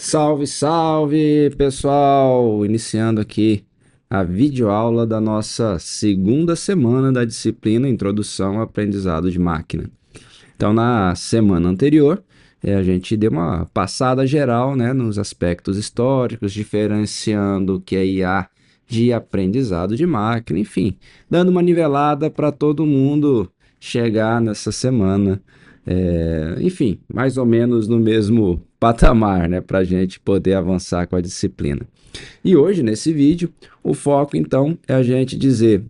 Salve, salve, pessoal! Iniciando aqui a videoaula da nossa segunda semana da disciplina Introdução ao Aprendizado de Máquina. Então, na semana anterior, a gente deu uma passada geral, né, nos aspectos históricos, diferenciando o que é IA de aprendizado de máquina, enfim, dando uma nivelada para todo mundo chegar nessa semana, enfim, mais ou menos no mesmo patamar, né, para a gente poder avançar com a disciplina. E hoje, nesse vídeo, o foco então é a gente dizer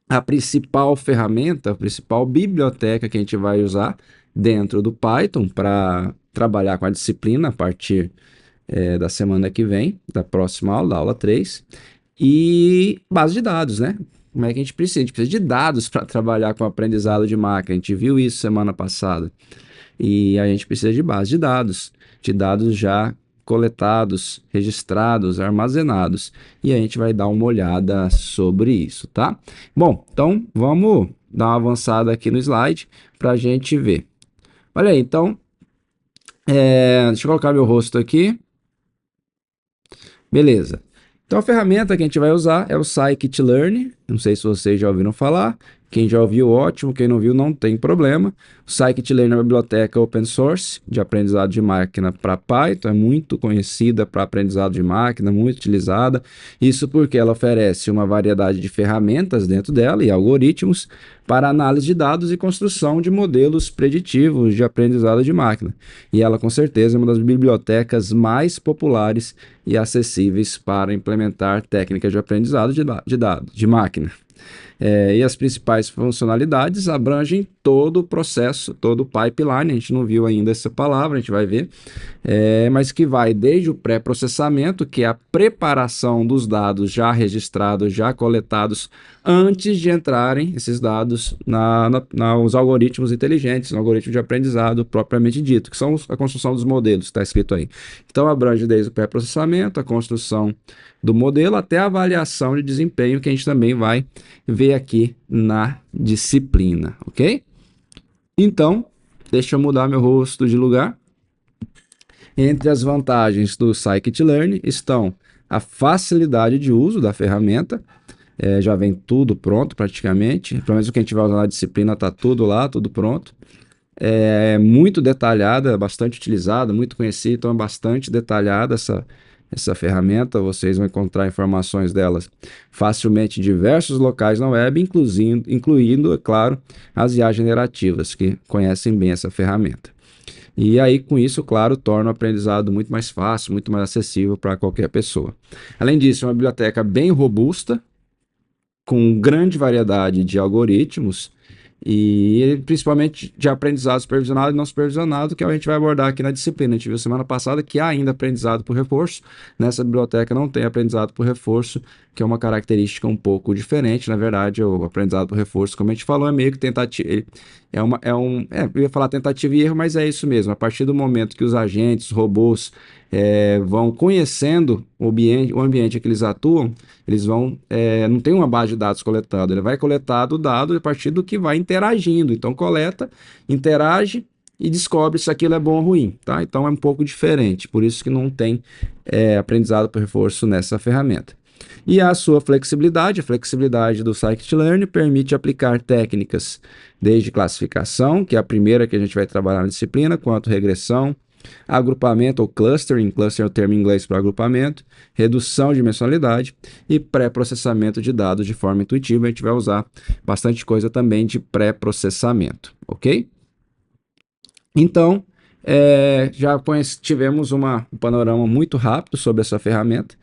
a principal ferramenta, a principal biblioteca que a gente vai usar dentro do Python para trabalhar com a disciplina a partir da semana que vem, da próxima aula, da aula 3, e base de dados, né? Como é que a gente precisa? A gente precisa de dados para trabalhar com o aprendizado de máquina. A gente viu isso semana passada. E a gente precisa de dados já coletados, registrados, armazenados. E a gente vai dar uma olhada sobre isso, tá? Bom, então vamos dar uma avançada aqui no slide para a gente ver. Olha aí, então, deixa eu colocar meu rosto aqui. Beleza. Então a ferramenta que a gente vai usar é o scikit-learn. Não sei se vocês já ouviram falar. Quem já ouviu, ótimo. Quem não viu, não tem problema. O scikit-learn é uma biblioteca open source de aprendizado de máquina para Python. É muito conhecida para aprendizado de máquina, muito utilizada. Isso porque ela oferece uma variedade de ferramentas dentro dela e algoritmos para análise de dados e construção de modelos preditivos de aprendizado de máquina. E ela, com certeza, é uma das bibliotecas mais populares e acessíveis para implementar técnicas de aprendizado de dados, de máquina. E as principais funcionalidades abrangem todo o processo, todo o pipeline. A gente não viu ainda essa palavra, a gente vai ver, mas que vai desde o pré-processamento, que é a preparação dos dados já registrados, já coletados, antes de entrarem esses dados nos algoritmos inteligentes, no algoritmo de aprendizado propriamente dito, que são a construção dos modelos, que está escrito aí. Então, abrange desde o pré-processamento, a construção do modelo, até a avaliação de desempenho, que a gente também vai ver aqui na disciplina, ok? Então, deixa eu mudar meu rosto de lugar. Entre as vantagens do scikit-learn estão a facilidade de uso da ferramenta, já vem tudo pronto praticamente, pelo menos o que a gente vai usar na disciplina está tudo lá, tudo pronto. É muito detalhada, bastante utilizada, muito conhecida, então é bastante detalhada essa ferramenta. Vocês vão encontrar informações delas facilmente em diversos locais na web, incluindo, é claro, as IA generativas, que conhecem bem essa ferramenta. E aí, com isso, claro, torna o aprendizado muito mais fácil, muito mais acessível para qualquer pessoa. Além disso, é uma biblioteca bem robusta, com grande variedade de algoritmos, e principalmente de aprendizado supervisionado e não supervisionado, que a gente vai abordar aqui na disciplina. A gente viu semana passada que há ainda aprendizado por reforço. Nessa biblioteca não tem aprendizado por reforço, que é uma característica um pouco diferente. Na verdade, o aprendizado por reforço, como a gente falou, é meio que tentativa. Eu ia falar tentativa e erro, mas é isso mesmo. A partir do momento que os agentes, os robôs, vão conhecendo o ambiente em que eles atuam, eles vão, não tem uma base de dados coletada, ele vai coletar o dado a partir do que vai interagindo. Então coleta, interage e descobre se aquilo é bom ou ruim, tá? Então é um pouco diferente, por isso que não tem aprendizado por reforço nessa ferramenta. E a sua flexibilidade, a flexibilidade do scikit-learn permite aplicar técnicas desde classificação, que é a primeira que a gente vai trabalhar na disciplina, quanto regressão, agrupamento ou clustering, cluster é o termo em inglês para agrupamento, redução de dimensionalidade e pré-processamento de dados de forma intuitiva. A gente vai usar bastante coisa também de pré-processamento, ok? Então, tivemos um panorama muito rápido sobre essa ferramenta,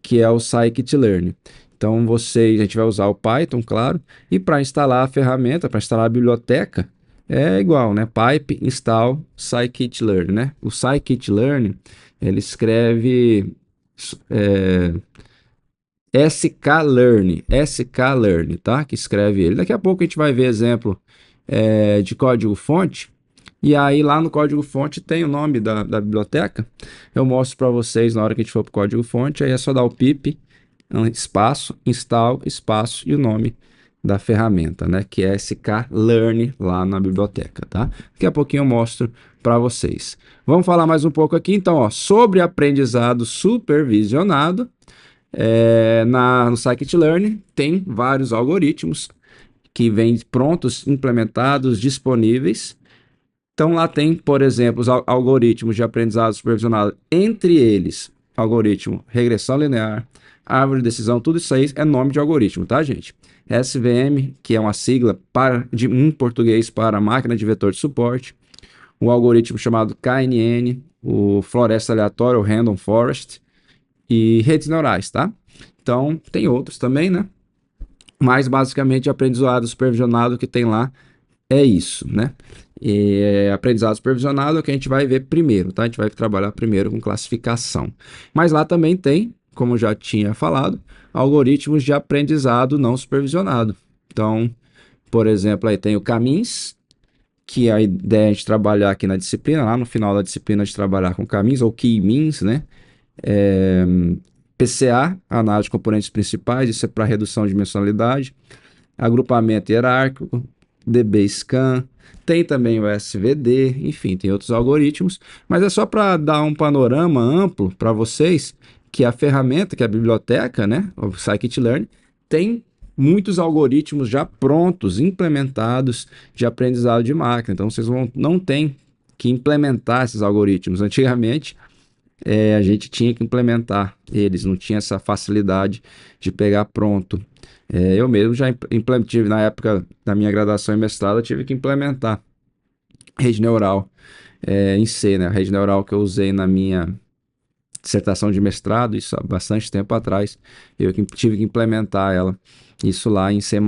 que é o scikit-learn. Então, a gente vai usar o Python, claro, e para instalar a ferramenta, para instalar a biblioteca, é igual, né? Pipe install scikit-learn, né? O scikit-learn, ele escreve sklearn, tá? Que escreve ele. Daqui a pouco a gente vai ver exemplo de código-fonte. E aí lá no código-fonte tem o nome da biblioteca. Eu mostro para vocês na hora que a gente for para o código-fonte. Aí é só dar o pip, espaço, install, espaço e o nome da ferramenta, né? Que é SK Learn lá na biblioteca, tá? Daqui a pouquinho eu mostro para vocês. Vamos falar mais um pouco aqui, então, ó, sobre aprendizado supervisionado. No Scikit-Learn tem vários algoritmos que vêm prontos, implementados, disponíveis. Então lá tem, por exemplo, os algoritmos de aprendizado supervisionado, entre eles, algoritmo regressão linear, árvore de decisão, tudo isso aí é nome de algoritmo, tá, gente? SVM, que é uma sigla em português para máquina de vetor de suporte, um algoritmo chamado KNN, o floresta aleatória, o Random Forest, e redes neurais, tá? Então, tem outros também, né? Mas, basicamente, o aprendizado supervisionado que tem lá é isso, né? Aprendizado supervisionado é o que a gente vai ver primeiro, tá? A gente vai trabalhar primeiro com classificação. Mas lá também tem, como já tinha falado, algoritmos de aprendizado não supervisionado. Então, por exemplo, aí tem o Camins, que a ideia é de trabalhar aqui na disciplina, lá no final da disciplina de trabalhar com Camins, ou K-Means, né? PCA, análise de componentes principais, isso é para redução de dimensionalidade, agrupamento hierárquico, DB-Scan, tem também o SVD, enfim, tem outros algoritmos, mas é só para dar um panorama amplo para vocês que a ferramenta, que é a biblioteca, né, o Scikit-Learn, tem muitos algoritmos já prontos, implementados de aprendizado de máquina, então vocês não tem que implementar esses algoritmos. Antigamente, a gente tinha que implementar eles, não tinha essa facilidade de pegar pronto. Eu mesmo já tive, na época da minha graduação e mestrado, eu tive que implementar rede neural em C, né? A rede neural que eu usei na minha dissertação de mestrado, isso há bastante tempo atrás, eu tive que implementar ela, isso lá em C++.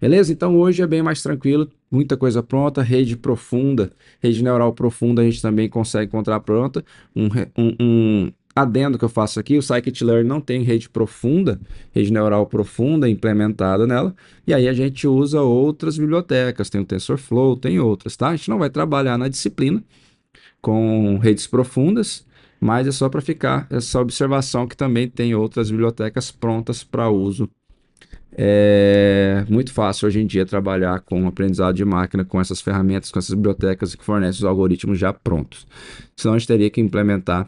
Beleza? Então hoje é bem mais tranquilo, muita coisa pronta, rede profunda, rede neural profunda a gente também consegue encontrar pronta. Um adendo que eu faço aqui, o Scikit-Learn não tem rede profunda, rede neural profunda implementada nela, e aí a gente usa outras bibliotecas, tem o TensorFlow, tem outras, tá? A gente não vai trabalhar na disciplina com redes profundas, mas é só para ficar essa observação que também tem outras bibliotecas prontas para uso. É muito fácil hoje em dia trabalhar com aprendizado de máquina, com essas ferramentas, com essas bibliotecas que fornecem os algoritmos já prontos. Senão a gente teria que implementar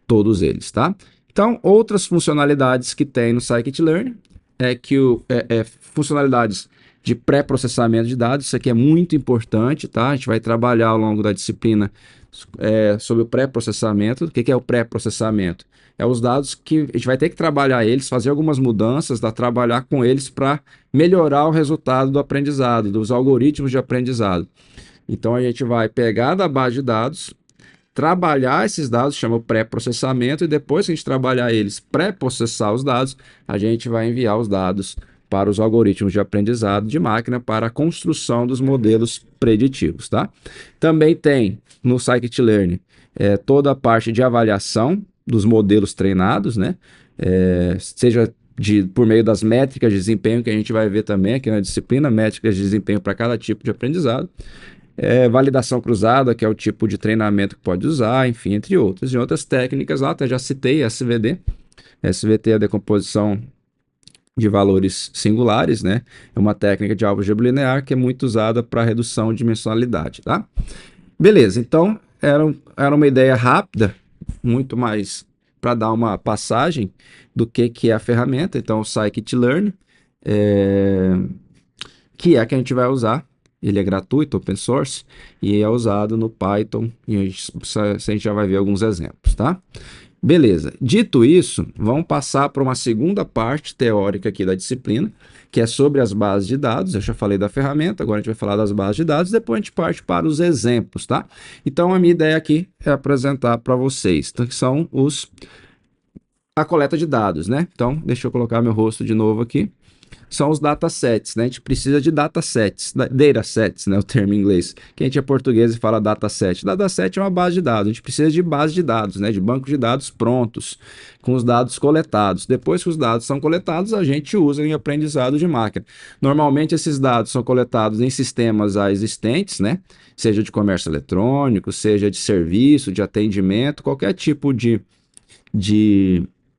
todos eles, tá? Então, outras funcionalidades que tem no Scikit-Learn é que funcionalidades de pré-processamento de dados, isso aqui é muito importante, tá? A gente vai trabalhar ao longo da disciplina sobre o pré-processamento. O que é o pré-processamento? É os dados que a gente vai ter que trabalhar eles, fazer algumas mudanças, trabalhar com eles para melhorar o resultado do aprendizado, dos algoritmos de aprendizado. Então a gente vai pegar da base de dados, trabalhar esses dados, chama o pré-processamento, e depois que a gente trabalhar eles, pré-processar os dados, a gente vai enviar os dados para os algoritmos de aprendizado de máquina para a construção dos modelos preditivos, tá? Também tem no Scikit-Learn toda a parte de avaliação dos modelos treinados, né? Seja por meio das métricas de desempenho, que a gente vai ver também aqui na disciplina, métricas de desempenho para cada tipo de aprendizado. Validação cruzada, que é o tipo de treinamento que pode usar, enfim, entre outros. E outras técnicas lá, até já citei SVD. SVT é a decomposição de valores singulares, né? É uma técnica de álgebra linear que é muito usada para redução de dimensionalidade, tá? Beleza, então era uma ideia rápida, muito mais para dar uma passagem do que é a ferramenta. Então, o Scikit-Learn, que é a que a gente vai usar. Ele é gratuito, open source, e é usado no Python, e a gente já vai ver alguns exemplos, tá? Beleza, dito isso, vamos passar para uma segunda parte teórica aqui da disciplina, que é sobre as bases de dados. Eu já falei da ferramenta, agora a gente vai falar das bases de dados, depois a gente parte para os exemplos, tá? Então a minha ideia aqui é apresentar para vocês, que são a coleta de dados, né? Então, deixa eu colocar meu rosto de novo aqui. São os datasets, né? A gente precisa de datasets, datasets, né? O termo em inglês. Quem a gente é português e fala dataset. Dataset é uma base de dados. A gente precisa de base de dados, né? De banco de dados prontos, com os dados coletados. Depois que os dados são coletados, a gente usa em aprendizado de máquina. Normalmente, esses dados são coletados em sistemas já existentes, né? Seja de comércio eletrônico, seja de serviço, de atendimento, qualquer tipo de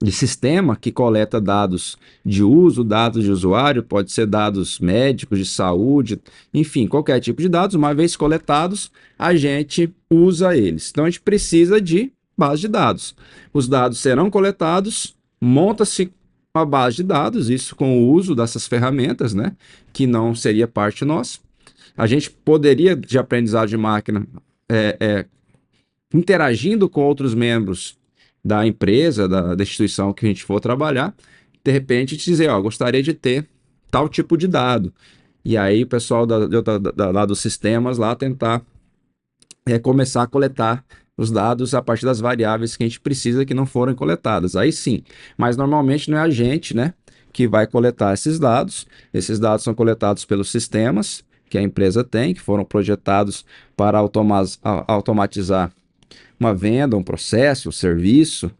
de sistema que coleta dados de uso, dados de usuário, pode ser dados médicos, de saúde, enfim, qualquer tipo de dados. Uma vez coletados, a gente usa eles. Então, a gente precisa de base de dados. Os dados serão coletados, monta-se uma base de dados, isso com o uso dessas ferramentas, né, que não seria parte nossa. A gente poderia, de aprendizado de máquina, interagindo com outros membros da empresa, da instituição que a gente for trabalhar, de repente dizer, ó, gostaria de ter tal tipo de dado. E aí o pessoal lá dos sistemas lá tentar começar a coletar os dados a partir das variáveis que a gente precisa que não foram coletadas. Aí sim, mas normalmente não é a gente, né, que vai coletar esses dados. Esses dados são coletados pelos sistemas que a empresa tem, que foram projetados para automatizar uma venda, um processo, um serviço,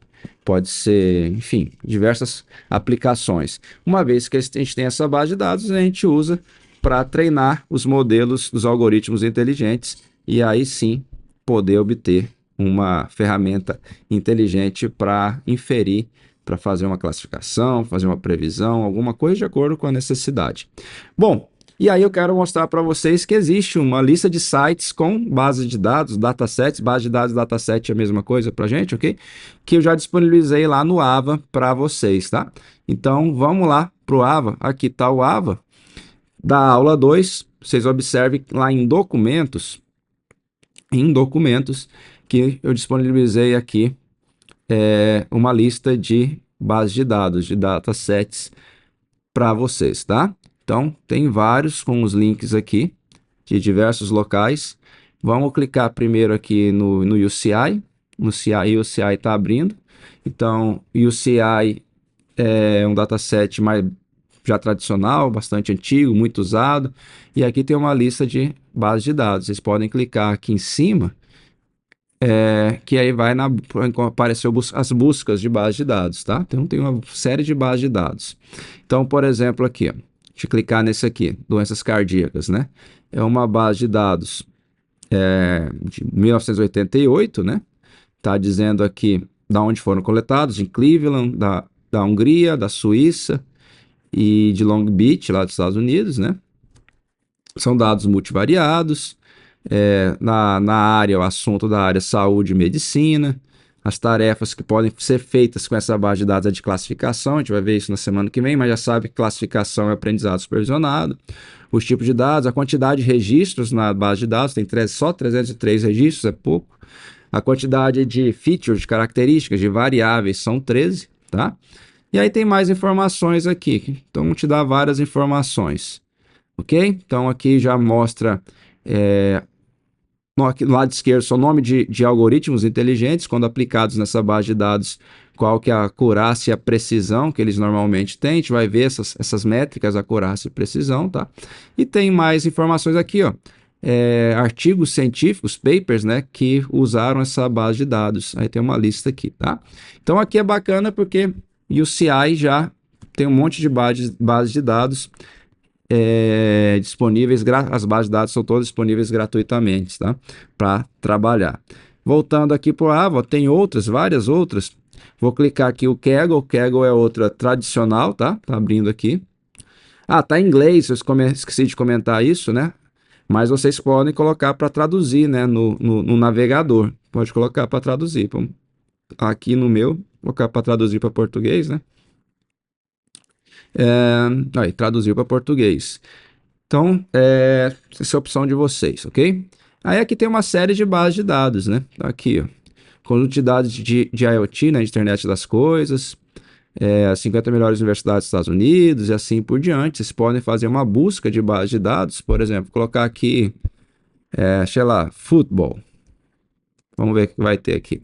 pode ser, enfim, diversas aplicações. Uma vez que a gente tem essa base de dados, a gente usa para treinar os modelos dos algoritmos inteligentes e aí sim poder obter uma ferramenta inteligente para inferir, para fazer uma classificação, fazer uma previsão, alguma coisa de acordo com a necessidade. Bom, e aí eu quero mostrar para vocês que existe uma lista de sites com bases de dados, datasets, base de dados e dataset é a mesma coisa para a gente, ok? Que eu já disponibilizei lá no Ava para vocês, tá? Então vamos lá para o Ava, aqui está o Ava da aula 2, vocês observem lá em documentos, que eu disponibilizei aqui uma lista de bases de dados, de datasets para vocês, tá? Então, tem vários com os links aqui de diversos locais. Vamos clicar primeiro aqui no UCI. No CI, o UCI está abrindo. Então, o UCI é um dataset mais já tradicional, bastante antigo, muito usado. E aqui tem uma lista de bases de dados. Vocês podem clicar aqui em cima, que aí vai aparecer as buscas de base de dados, tá? Então, tem uma série de bases de dados. Então, por exemplo, aqui, ó, deixa eu clicar nesse aqui, doenças cardíacas, né? É uma base de dados de 1988, né? Tá dizendo aqui da onde foram coletados, em Cleveland, da Hungria, da Suíça e de Long Beach, lá dos Estados Unidos, né? São dados multivariados, na área, o assunto da área saúde e medicina, as tarefas que podem ser feitas com essa base de dados é de classificação, a gente vai ver isso na semana que vem, mas já sabe que classificação é aprendizado supervisionado, os tipos de dados, a quantidade de registros na base de dados, tem só 303 registros, é pouco, a quantidade de features, de características, de variáveis são 13, tá? E aí tem mais informações aqui, então te dá várias informações, ok? Então aqui já mostra no lado esquerdo, só nome de algoritmos inteligentes, quando aplicados nessa base de dados, qual que é a acurácia e a precisão que eles normalmente têm. A gente vai ver essas métricas, acurácia e precisão, tá? E tem mais informações aqui, ó. Artigos científicos, papers, né, que usaram essa base de dados. Aí tem uma lista aqui, tá? Então aqui é bacana porque o CI já tem um monte de bases de dados disponíveis, as bases de dados são todas disponíveis gratuitamente, tá? Para trabalhar. Voltando aqui para o Ava, tem várias outras. Vou clicar aqui o Kaggle é outra tradicional, tá? Tá abrindo aqui. Tá em inglês, eu esqueci de comentar isso, né? Mas vocês podem colocar para traduzir, né? No navegador. Pode colocar para traduzir. Aqui no meu, colocar para traduzir para português, né? Aí, traduziu para português. Então, essa é a opção de vocês, ok? Aí aqui tem uma série de bases de dados, né? Aqui, ó. Conjunto de dados de IoT, né? Internet das Coisas, as 50 melhores universidades dos Estados Unidos e assim por diante. Vocês podem fazer uma busca de base de dados, por exemplo, colocar aqui, sei lá, futebol. Vamos ver o que vai ter aqui.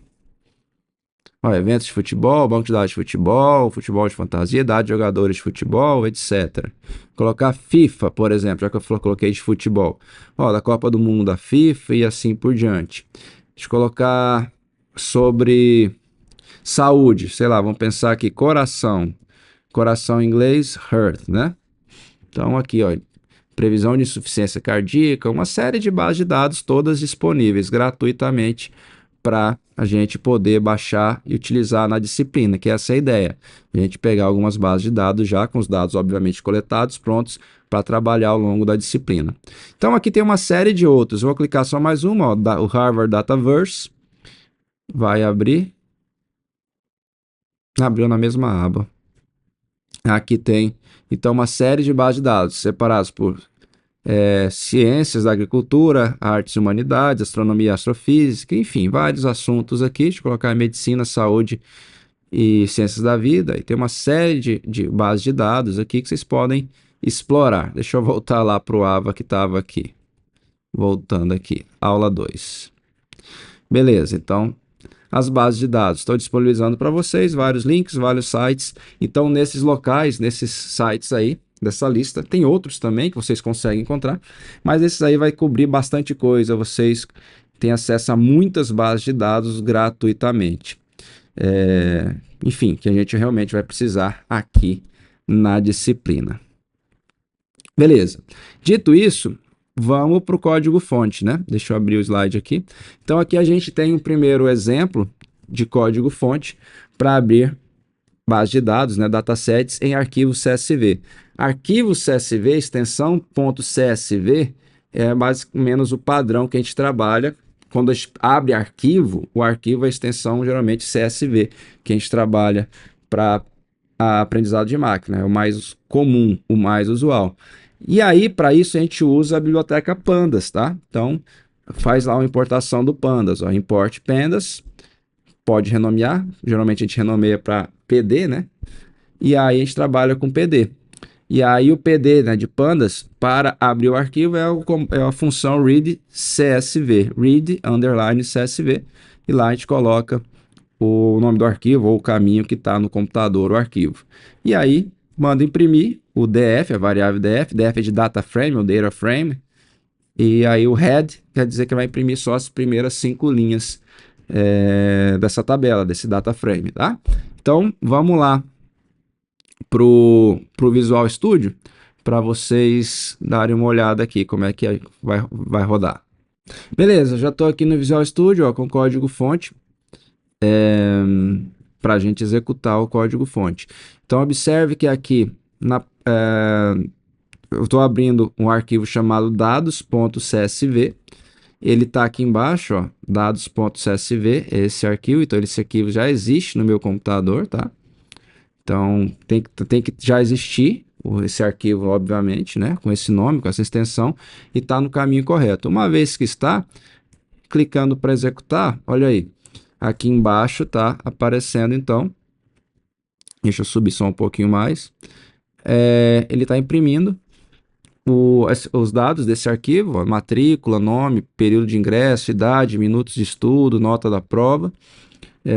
Ó, eventos de futebol, banco de dados de futebol, futebol de fantasia, dados de jogadores de futebol, etc. Colocar FIFA, por exemplo, já que eu coloquei de futebol. Ó, da Copa do Mundo da FIFA e assim por diante. Deixa eu colocar sobre saúde, sei lá, vamos pensar aqui, coração. Coração em inglês, heart, né? Então aqui, ó, previsão de insuficiência cardíaca, uma série de bases de dados todas disponíveis gratuitamente para a gente poder baixar e utilizar na disciplina, que essa é a ideia. A gente pegar algumas bases de dados já, com os dados obviamente coletados, prontos para trabalhar ao longo da disciplina. Então aqui tem uma série de outros, vou clicar só mais uma, ó, o Harvard Dataverse, vai abrir, abriu na mesma aba. Aqui tem, então, uma série de bases de dados separados por ciências da agricultura, artes e humanidades, astronomia e astrofísica, enfim, vários assuntos aqui. Deixa eu colocar medicina, saúde e ciências da vida. E tem uma série de bases de dados aqui que vocês podem explorar. Deixa eu voltar lá para o AVA que estava aqui. Voltando aqui, aula 2. Beleza, então as bases de dados. Estou disponibilizando para vocês vários links, vários sites. Então, nesses locais, nesses sites aí, dessa lista, tem outros também que vocês conseguem encontrar, mas esses aí vai cobrir bastante coisa. Vocês têm acesso a muitas bases de dados gratuitamente. Enfim, que a gente realmente vai precisar aqui na disciplina. Beleza. Dito isso, vamos para o código-fonte, né? Deixa eu abrir o slide aqui. Então, aqui a gente tem um primeiro exemplo de código-fonte para abrir base de dados, né, datasets em arquivo CSV. Arquivo CSV, extensão .csv, é mais ou menos o padrão que a gente trabalha. Quando a gente abre arquivo, o arquivo é a extensão geralmente CSV, que a gente trabalha para aprendizado de máquina, é o mais comum, o mais usual. E aí, para isso, a gente usa a biblioteca Pandas, tá? Então, faz lá uma importação do Pandas, ó, import pandas, pode renomear, geralmente a gente renomeia para PD, né? E aí a gente trabalha com PD. E aí o PD, né, de pandas, para abrir o arquivo é a função read CSV, read underline CSV, e lá a gente coloca o nome do arquivo ou o caminho que está no computador, o arquivo. E aí manda imprimir o DF, a variável DF é de data frame ou data frame, e aí o head quer dizer que vai imprimir só as primeiras 5 linhas dessa tabela, desse data frame, tá? Então, vamos lá pro Visual Studio para vocês darem uma olhada aqui como é que vai rodar. Beleza, já estou aqui no Visual Studio, ó, com código fonte para a gente executar o código fonte. Então, observe que aqui eu estou abrindo um arquivo chamado dados.csv. Ele está aqui embaixo, ó, dados.csv, esse arquivo. Então, esse arquivo já existe no meu computador, tá? Então, tem que já existir esse arquivo, obviamente, né? Com esse nome, com essa extensão, e está no caminho correto. Uma vez que está, clicando para executar, olha aí, aqui embaixo está aparecendo, então, deixa eu subir só um pouquinho mais, ele está imprimindo os dados desse arquivo, ó, matrícula, nome, período de ingresso, idade, minutos de estudo, nota da prova,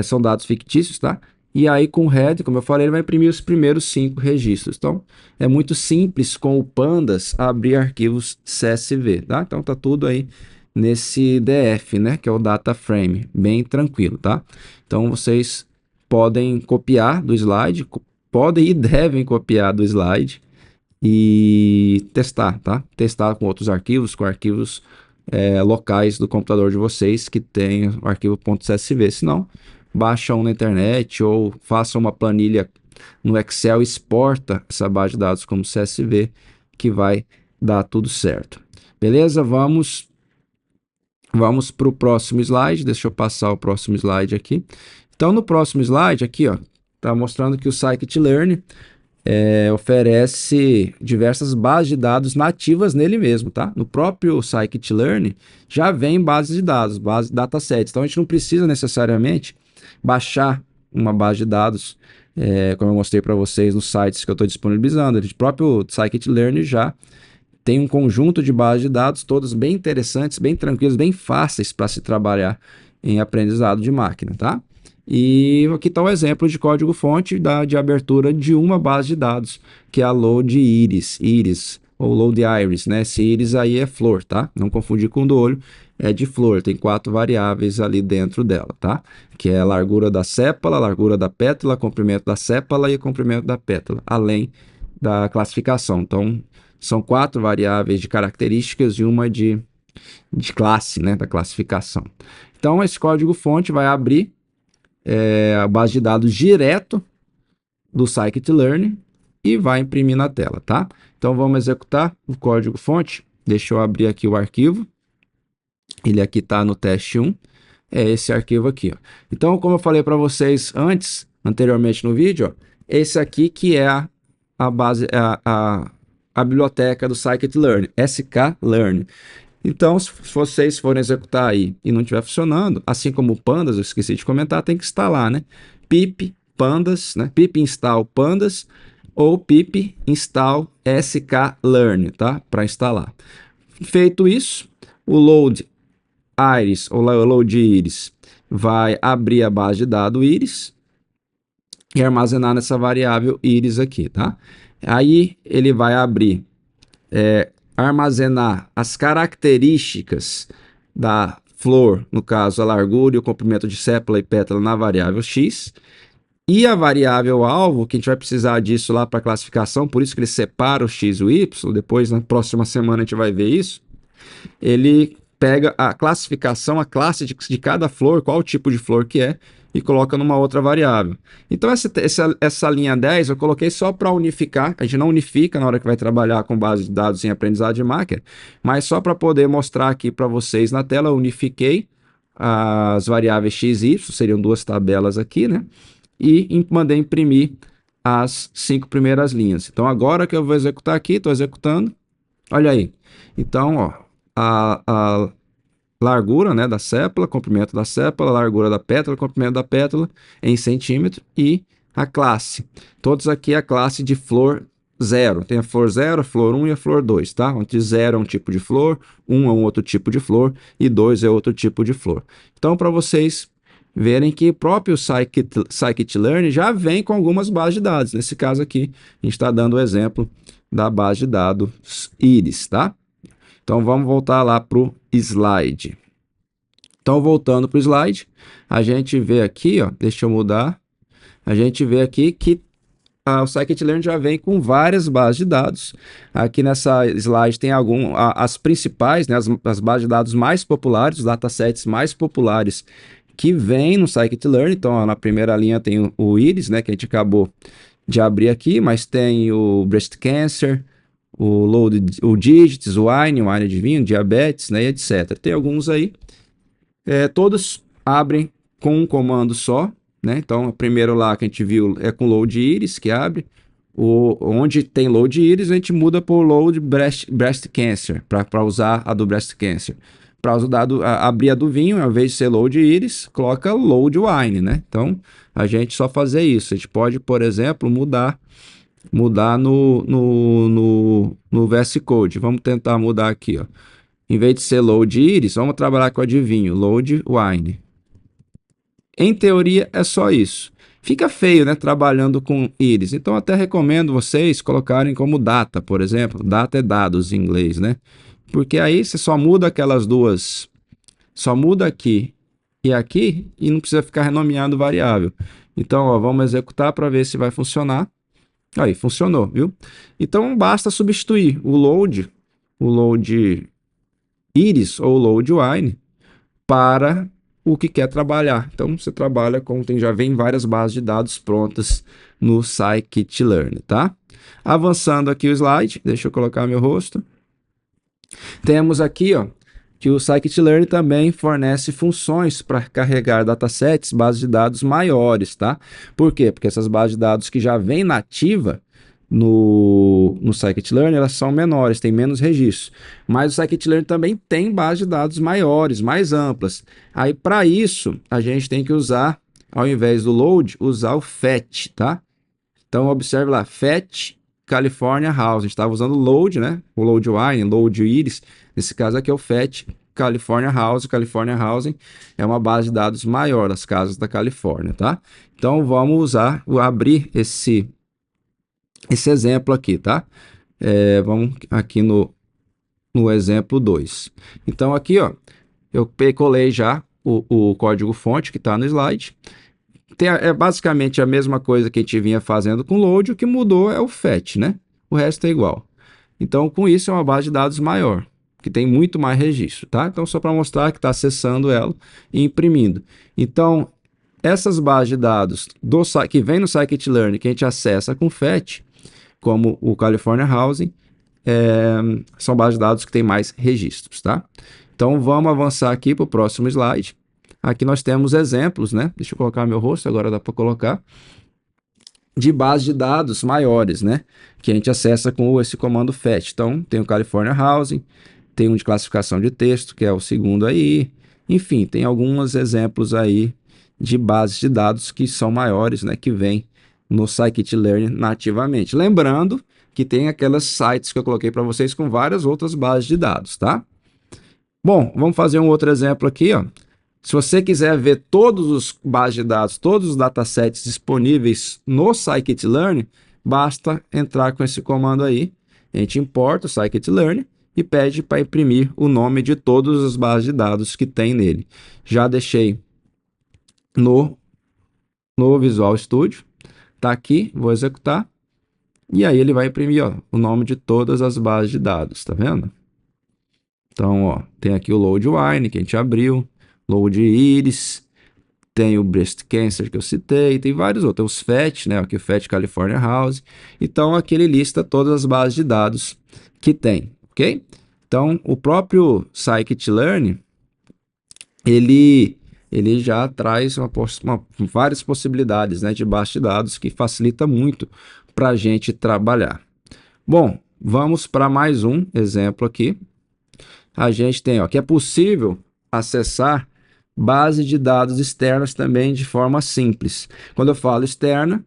são dados fictícios, tá? E aí com o head, como eu falei, ele vai imprimir os primeiros 5 registros. Então, é muito simples com o Pandas abrir arquivos CSV, tá? Então, tá tudo aí nesse DF, né? Que é o data frame, bem tranquilo, tá? Então, vocês podem copiar do slide, podem e devem copiar do slide e testar, tá? Testar com outros arquivos, com arquivos locais do computador de vocês que tem o arquivo .csv, senão baixam na internet ou façam uma planilha no Excel e exporta essa base de dados como CSV que vai dar tudo certo. Beleza? Vamos para o próximo slide. Deixa eu passar o próximo slide aqui. Então, no próximo slide aqui, ó, tá mostrando que o Scikit-Learn oferece diversas bases de dados nativas nele mesmo, tá? No próprio Scikit-Learn já vem bases de dados, datasets. Então, a gente não precisa necessariamente baixar uma base de dados, como eu mostrei para vocês nos sites que eu estou disponibilizando. O próprio Scikit-Learn já tem um conjunto de bases de dados, todas bem interessantes, bem tranquilas, bem fáceis para se trabalhar em aprendizado de máquina, tá? E aqui está um exemplo de código-fonte de abertura de uma base de dados, que é a Load Iris, ou Load Iris, né? Esse Iris aí é flor, tá? Não confundir com o do olho, é de flor, tem 4 variáveis ali dentro dela, tá? Que é a largura da sépala, a largura da pétala, comprimento da sépala e o comprimento da pétala, além da classificação. Então, são 4 variáveis de características e uma de de classe, né, da classificação. Então, esse código-fonte vai abrir a base de dados direto do scikit-learn e vai imprimir na tela, tá? Então, vamos executar o código-fonte. Deixa eu abrir aqui o arquivo. Ele aqui está no teste 1. É esse arquivo aqui, ó. Então, como eu falei para vocês anteriormente no vídeo, ó, esse aqui que é a base, a biblioteca do scikit-learn, sklearn. Então, se vocês forem executar aí e não estiver funcionando, assim como o pandas, eu esqueci de comentar, tem que instalar, né? Pip pandas, né? Pip install pandas ou pip install sklearn, tá? Para instalar. Feito isso, o load iris ou load iris vai abrir a base de dados iris e armazenar nessa variável iris aqui, tá? Aí ele vai abrir armazenar as características da flor, no caso a largura e o comprimento de sépala e pétala na variável x, e a variável alvo, que a gente vai precisar disso lá para classificação, por isso que ele separa o x e o y, depois na próxima semana a gente vai ver isso, ele pega a classificação, a classe de cada flor, qual o tipo de flor que é, e coloca numa outra variável. Então, essa linha 10 eu coloquei só para unificar. A gente não unifica na hora que vai trabalhar com base de dados em aprendizado de máquina, mas só para poder mostrar aqui para vocês na tela, eu unifiquei as variáveis x e y, seriam duas tabelas aqui, né? E mandei imprimir as 5 primeiras linhas. Então, agora que eu vou executar aqui, estou executando, olha aí. Então, ó, a largura, né, da sépala, comprimento da sépala, largura da pétala, comprimento da pétala em centímetro e a classe. Todos aqui é a classe de flor 0. Tem a flor 0, a flor 1 e a flor 2, tá? Onde 0 é um tipo de flor, 1 é um outro tipo de flor e 2 é outro tipo de flor. Então, para vocês verem que o próprio scikit-learn já vem com algumas bases de dados. Nesse caso aqui, a gente está dando o exemplo da base de dados iris, tá? Então, vamos voltar lá para o slide. Então, voltando para o slide, a gente vê aqui, ó, deixa eu mudar, a gente vê aqui que o scikit-learn já vem com várias bases de dados. Aqui nessa slide tem as principais, né, as bases de dados mais populares, os datasets mais populares que vêm no scikit-learn. Então, ó, na primeira linha tem o iris, né, que a gente acabou de abrir aqui, mas tem o breast cancer, o digits, o wine adivinho, diabetes, né, etc. Tem alguns aí, todos abrem com um comando só, né? Então, o primeiro lá que a gente viu é com load iris, que abre. Onde tem load iris, a gente muda por load breast cancer, para usar a do breast cancer. Para abrir a do vinho, ao invés de ser load iris, coloca load wine, né? Então, a gente só fazer isso. A gente pode, por exemplo, mudar no VS Code. Vamos tentar mudar aqui, ó. Em vez de ser load iris, vamos trabalhar com adivinho, load wine. Em teoria é só isso. Fica feio, né, trabalhando com iris. Então até recomendo vocês colocarem como data, por exemplo. Data é dados em inglês, né? Porque aí você só muda aquelas duas, só muda aqui e não precisa ficar renomeando variável. Então, ó, vamos executar para ver se vai funcionar. Aí, funcionou, viu? Então, basta substituir o load iris ou load wine para o que quer trabalhar. Então, você trabalha com, já vem várias bases de dados prontas no scikit-learn, tá? Avançando aqui o slide, deixa eu colocar meu rosto. Temos aqui, ó, que o scikit-learn também fornece funções para carregar datasets, bases de dados maiores, tá? Por quê? Porque essas bases de dados que já vêm nativa no scikit-learn, elas são menores, tem menos registros. Mas o scikit-learn também tem bases de dados maiores, mais amplas. Aí, para isso, a gente tem que usar, ao invés do load, usar o fetch, tá? Então, observe lá, fetch California House. A gente estava usando load, né? O load wine, load iris. Nesse caso aqui é o fetch California House. California Housing é uma base de dados maior das casas da Califórnia, tá? Então, vamos abrir esse exemplo aqui, tá? Vamos aqui no exemplo 2. Então, aqui, ó, eu colei já o código-fonte que está no slide. É basicamente a mesma coisa que a gente vinha fazendo com load, o que mudou é o fetch, né? O resto é igual. Então, com isso, é uma base de dados maior. que tem muito mais registro, tá? Então, só para mostrar que está acessando ela e imprimindo. Então, essas bases de dados que vem no Scikit-Learn, que a gente acessa com FET, como o California Housing, são bases de dados que tem mais registros, tá? Então, vamos avançar aqui para o próximo slide. Aqui nós temos exemplos, né? Deixa eu colocar meu rosto, agora dá para colocar, de bases de dados maiores, né? Que a gente acessa com esse comando FET. Então, tem o California Housing, tem um de classificação de texto, que é o segundo aí. Enfim, tem alguns exemplos aí de bases de dados que são maiores, né? Que vem no Scikit-Learn nativamente. Lembrando que tem aquelas sites que eu coloquei para vocês com várias outras bases de dados, tá? Bom, vamos fazer um outro exemplo aqui, ó. Se você quiser ver todos os bases de dados, todos os datasets disponíveis no Scikit-Learn, basta entrar com esse comando aí. A gente importa o Scikit-Learn e pede para imprimir o nome de todas as bases de dados que tem nele. Já deixei no Visual Studio, tá aqui, vou executar. E aí ele vai imprimir, ó, o nome de todas as bases de dados, tá vendo? Então, ó, tem aqui o Loadwine que a gente abriu, Load Iris, tem o Breast Cancer que eu citei, tem vários outros, tem os FET, né, aqui o FET California House. Então, aqui ele lista todas as bases de dados que tem, ok? Então, o próprio Scikit-Learn, ele já traz várias possibilidades, né, de base de dados que facilita muito para a gente trabalhar. Bom, vamos para mais um exemplo aqui. A gente tem, ó, que é possível acessar base de dados externas também de forma simples. Quando eu falo externa,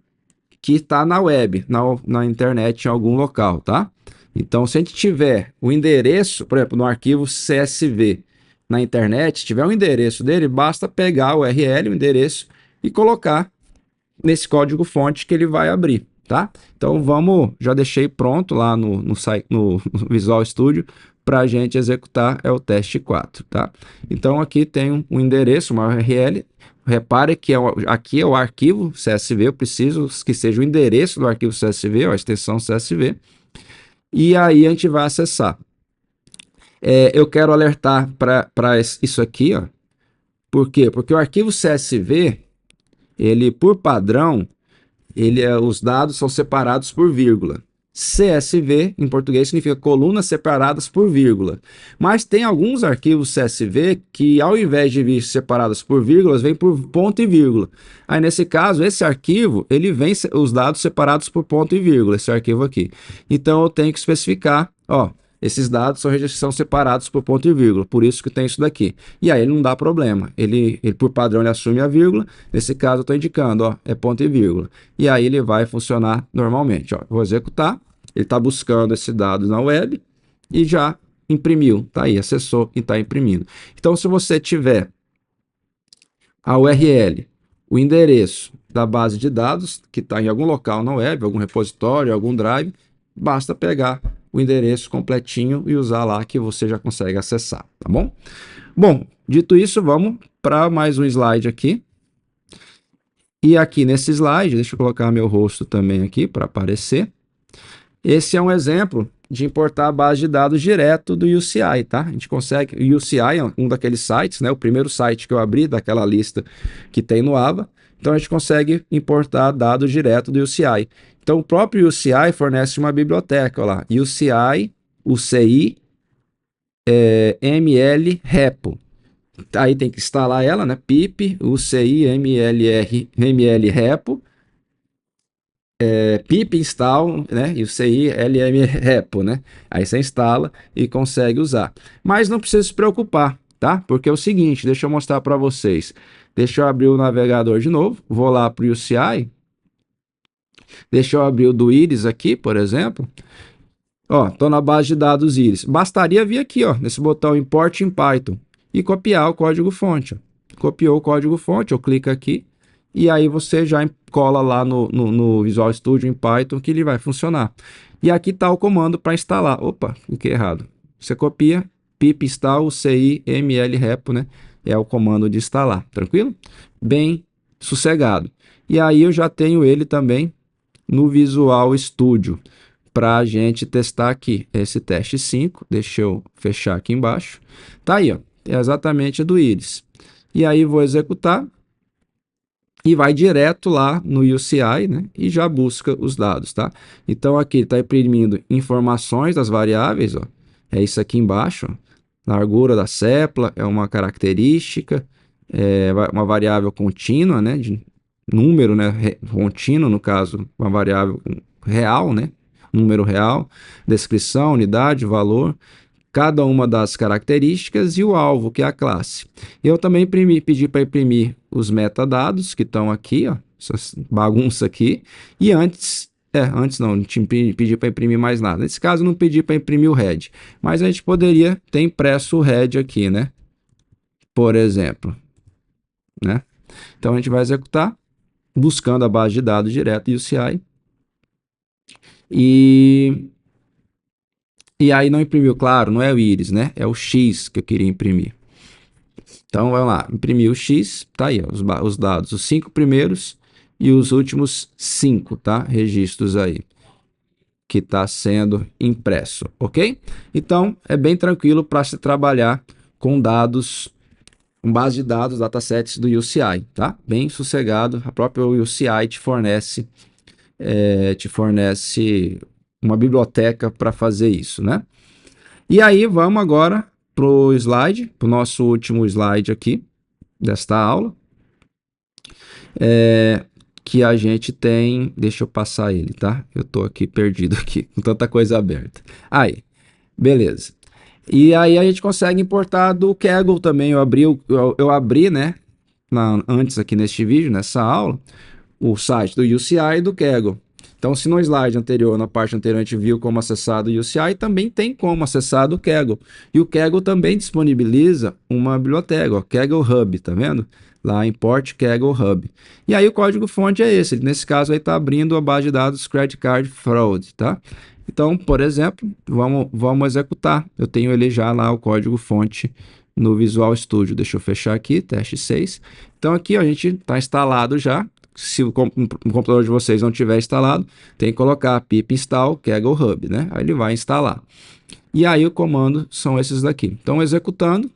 que está na web, na internet em algum local, tá? Então, se a gente tiver o endereço, por exemplo, no arquivo CSV na internet, se tiver o endereço dele, basta pegar o URL, o endereço, e colocar nesse código-fonte que ele vai abrir, tá? Então, já deixei pronto lá no Visual Studio para a gente executar, é o teste 4, tá? Então, aqui tem um endereço, uma URL. Repare que aqui é o arquivo CSV, eu preciso que seja o endereço do arquivo CSV, a extensão CSV, e aí a gente vai acessar. Eu quero alertar para isso aqui, ó. Por quê? Porque o arquivo CSV, ele, por padrão, os dados são separados por vírgula. CSV, em português, significa colunas separadas por vírgula. Mas tem alguns arquivos CSV que, ao invés de vir separados por vírgulas, vem por ponto e vírgula. Aí, nesse caso, esse arquivo, ele vem os dados separados por ponto e vírgula, esse arquivo aqui. Então, eu tenho que especificar, ó, esses dados são separados por ponto e vírgula, por isso que tem isso daqui. E aí ele não dá problema, ele por padrão ele assume a vírgula, nesse caso eu estou indicando, ó, é ponto e vírgula. E aí ele vai funcionar normalmente, ó. Vou executar, ele está buscando esse dado na web e já imprimiu, tá aí, acessou e está imprimindo. Então se você tiver a URL, o endereço da base de dados, que está em algum local na web, algum repositório, algum drive, basta pegar o endereço completinho e usar lá que você já consegue acessar, tá bom? Bom, dito isso, vamos para mais um slide aqui. E aqui nesse slide, deixa eu colocar meu rosto também aqui para aparecer. Esse é um exemplo de importar a base de dados direto do UCI, tá? A gente consegue, o UCI é um daqueles sites, né? O primeiro site que eu abri daquela lista que tem no AVA. Então a gente consegue importar dados direto do UCI. Então, o próprio UCI fornece uma biblioteca, lá, UCI, UCI, ML Repo. Aí tem que instalar ela, né? pip, UCI, ML Repo, pip install, né? UCI, LM Repo, né? Aí você instala e consegue usar. Mas não precisa se preocupar, tá? Porque é o seguinte, deixa eu mostrar para vocês. Deixa eu abrir o navegador de novo, vou lá para o UCI. Deixa eu abrir o do Iris aqui, por exemplo. Ó, estou na base de dados Iris. Bastaria vir aqui, ó, nesse botão Import in Python e copiar o código-fonte. Copiou o código-fonte, eu clico aqui e aí você já cola lá no Visual Studio em Python que ele vai funcionar. E aqui está o comando para instalar. Opa, cliquei errado. Você copia, pip install UCI ml repo, né? É o comando de instalar, tranquilo? Bem sossegado. E aí eu já tenho ele também no Visual Studio. para a gente testar aqui. Esse teste 5, deixa eu fechar aqui embaixo. Tá aí, ó, é exatamente do íris. E aí vou executar e vai direto lá no UCI, né, e já busca os dados, tá? Então aqui está imprimindo informações das variáveis, ó, é isso aqui embaixo, ó. Largura da sépala é uma característica, é uma variável contínua, né, de número, né, contínuo, no caso, uma variável real, né, número real, descrição, unidade, valor, cada uma das características e o alvo, que é a classe. Eu também pedi para imprimir os metadados que estão aqui, ó, essa bagunça aqui, e antes não pedi para imprimir mais nada. Nesse caso, não pedi para imprimir o head, mas a gente poderia ter impresso o head aqui, né? Por exemplo, né? Então a gente vai executar, buscando a base de dados direto UCI, e aí não imprimiu, claro, não é o íris, né? É o X que eu queria imprimir. Então, vamos lá, imprimir o X, tá aí, ó, os dados, os 5 primeiros e os últimos 5, tá? Registros aí, que está sendo impresso, ok? Então, é bem tranquilo para se trabalhar com dados, com base de dados, datasets do UCI, tá? Bem sossegado, a própria UCI te fornece uma biblioteca para fazer isso, né? E aí, vamos agora para o slide, para o nosso último slide aqui desta aula, que a gente tem, deixa eu passar ele, tá? Eu tô aqui perdido aqui, com tanta coisa aberta. Aí, beleza. E aí a gente consegue importar do Kaggle também. Eu abri, né, antes aqui neste vídeo, nessa aula, o site do UCI e do Kaggle. Então, se no slide anterior, na parte anterior, a gente viu como acessar do UCI, também tem como acessar do Kaggle. E o Kaggle também disponibiliza uma biblioteca, ó, Kaggle Hub, tá vendo? Lá import Kaggle Hub. E aí o código-fonte é esse. Nesse caso aí está abrindo a base de dados Credit Card Fraud, tá? Então, por exemplo, vamos executar. Eu tenho ele já lá, o código-fonte no Visual Studio. Deixa eu fechar aqui, teste 6. Então aqui ó, a gente está instalado já. Se o computador de vocês não tiver instalado, tem que colocar pip install Kaggle Hub, né? Aí ele vai instalar. E aí o comando são esses daqui. Então, executando,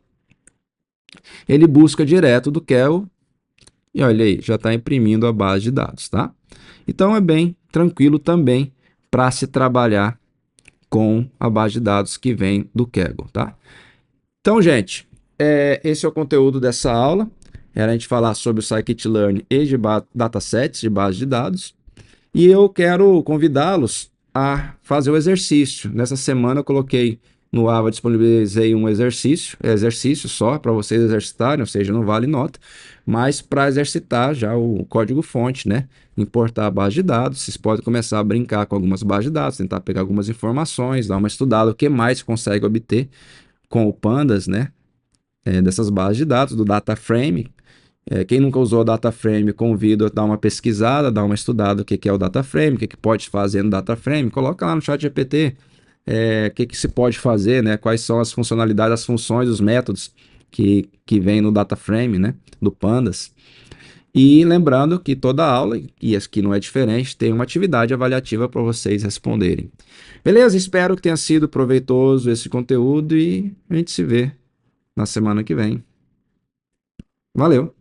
ele busca direto do Kaggle e olha aí, já está imprimindo a base de dados, tá? Então, é bem tranquilo também para se trabalhar com a base de dados que vem do Kaggle, tá? Então, gente, esse é o conteúdo dessa aula. Era a gente falar sobre o Scikit-Learn e de datasets, de base de dados. E eu quero convidá-los a fazer o exercício. Nessa semana eu coloquei no AVA, disponibilizei um exercício só para vocês exercitarem, ou seja, não vale nota, mas para exercitar já o código-fonte, né? Importar a base de dados, vocês podem começar a brincar com algumas bases de dados, tentar pegar algumas informações, dar uma estudada, o que mais consegue obter com o Pandas, né? Dessas bases de dados, do Data Frame. Quem nunca usou o Data Frame, convido a dar uma pesquisada, dar uma estudada o que é o Data Frame, o que pode fazer no Data Frame, coloca lá no chat GPT o que se pode fazer, né? Quais são as funcionalidades, as funções, os métodos que vem no Data Frame, né? Do Pandas. E lembrando que toda aula, e aqui não é diferente, tem uma atividade avaliativa para vocês responderem. Beleza? Espero que tenha sido proveitoso esse conteúdo e a gente se vê na semana que vem. Valeu!